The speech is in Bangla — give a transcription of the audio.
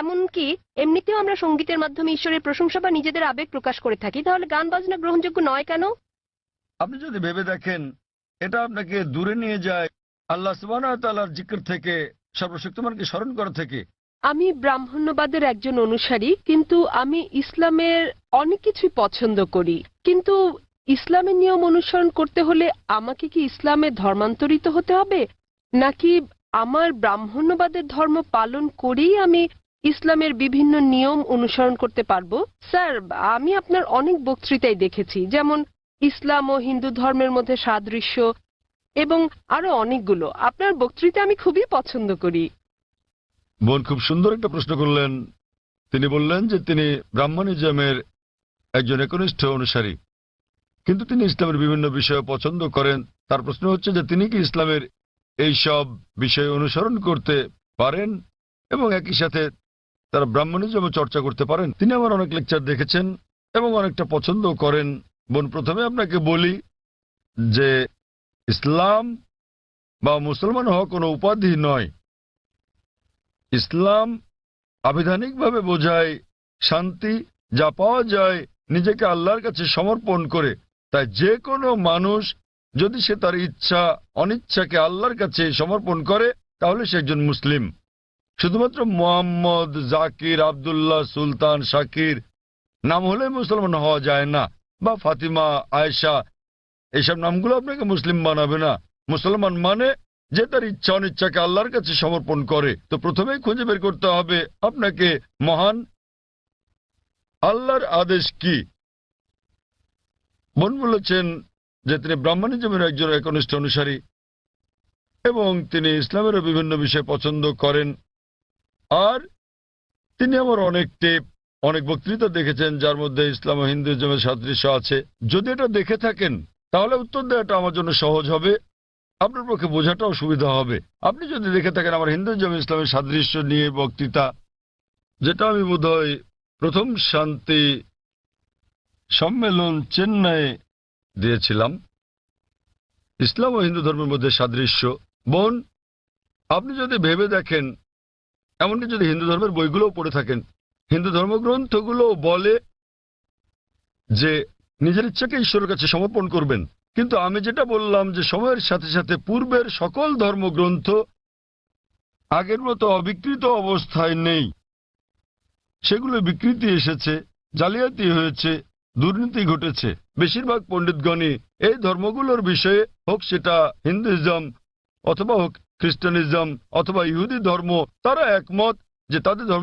এমনকি এমনিতেও আমরা সঙ্গীতের মাধ্যমে ঈশ্বরের প্রশংসা বা নিজেদের আবেগ প্রকাশ করে থাকি, তাহলে গান বাজনা গ্রহণযোগ্য নয় কেন? আপনি যদি ভেবে দেখেন, এটা আপনাকে দূরে নিয়ে যায় আল্লাহ সুবহানাহু ওয়া তাআলার জিকির থেকে, সর্বশক্তিমানকে স্মরণ করা থেকে। আমি ব্রাহ্মণ্যবাদের একজন অনুসারী, কিন্তু আমি ইসলামের অনেক কিছুই পছন্দ করি। কিন্তু ইসলামের নিয়ম অনুসরণ করতে হলে আমাকে কি ইসলামে ধর্মান্তরিত হতে হবে, নাকি আমার ব্রাহ্মণ্যবাদের ধর্ম পালন করেই আমি ইসলামের বিভিন্ন নিয়ম অনুসরণ করতে পারবো? স্যার, আমি আপনার অনেক বক্তৃতাই দেখেছি, যেমন ইসলাম ও হিন্দু ধর্মের মধ্যে সাদৃশ্য এবং আরো অনেকগুলো। আপনার বক্তৃতা আমি খুবই পছন্দ করি। বোন খুব সুন্দর একটা প্রশ্ন করলেন। তিনি বললেন যে তিনি ব্রাহ্মণিজমের একজন একনিষ্ঠ অনুসারী, কিন্তু তিনি ইসলামের বিভিন্ন বিষয় পছন্দ করেন। তার প্রশ্ন হচ্ছে যে তিনি কি ইসলামের এই সব বিষয় অনুসরণ করতে পারেন এবং একই সাথে তারা ব্রাহ্মণিজম চর্চা করতে পারেন। তিনি আমার অনেক লেকচার দেখেছেন এবং অনেকটা পছন্দ করেন। বোন, প্রথমে আপনাকে বলি যে ইসলাম বা মুসলমান হওয়া কোনো উপাধি নয়। ইসলাম আবিধানিকভাবে বোঝায় শান্তি, যা পাওয়া যায় নিজেকে আল্লাহর কাছে সমর্পণ করে। তাই যে কোনো মানুষ যদি সে তার ইচ্ছা অনিচ্ছাকে আল্লাহর কাছে সমর্পণ করে, তাহলে সে একজন মুসলিম। শুধুমাত্র মোহাম্মদ, জাকির, আব্দুল্লাহ, সুলতান, শাকির নাম হলে মুসলমান হওয়া যায় না, বা ফাতিমা, আয়েশা, এইসব নামগুলো আপনাকে মুসলিম বানাবে না। মুসলমান মানে যে তার ইচ্ছা অনিচ্ছাকে আল্লাহর কাছে সমর্পণ করে। তো প্রথমেই খুঁজে বের করতে হবে আপনাকে মহান আল্লাহর আদেশ কি। বোন বলেছেন যে তিনি ব্রাহ্মণিজমের একজন একনিষ্ঠ অনুসারী এবং তিনি ইসলামেরও বিভিন্ন বিষয় পছন্দ করেন। আর তিনি আমার অনেক টেপ, অনেক বক্তৃতা দেখেছেন যার মধ্যে ইসলাম ও হিন্দুইজমের সাদৃশ্য আছে। যদি এটা দেখে থাকেন তাহলে উত্তর দেওয়াটা আমার জন্য সহজ হবে, আপনার পক্ষে বোঝাটাও সুবিধা হবে। আপনি যদি দেখে থাকেন আমার হিন্দুইজম ইসলামের সাদৃশ্য নিয়ে বক্তৃতা, যেটা আমি বোধহয় প্রথম শান্তি সম্মেলন চেন্নাইয়ে দিয়েছিলাম, ইসলাম ও হিন্দু ধর্মের মধ্যে সাদৃশ্য। বোন, আপনি যদি ভেবে দেখেন, এমনকি যদি হিন্দু ধর্মের বইগুলোও পড়ে থাকেন, হিন্দু ধর্মগ্রন্থগুলো বলে যে নিজের ইচ্ছাকে ঈশ্বরের কাছে সমর্পণ করবেন। কিন্তু আমি যেটা বললাম যে সময়ের সাথে সাথে পূর্বের সকল ধর্মগ্রন্থ আগের মতো অবিকৃত অবস্থায় নেই। সেগুলো বিকৃতি এসেছে, জালিয়াতি হয়েছে, দুর্নীতি ঘটেছে। বেশিরভাগ পণ্ডিতগণই এই ধর্মগুলোর বিষয়ে, হোক সেটা হিন্দুইজম অথবা হোক খ্রিস্টানিজম অথবা ইহুদি ধর্ম, তারা একমত যে তাদের ধর্ম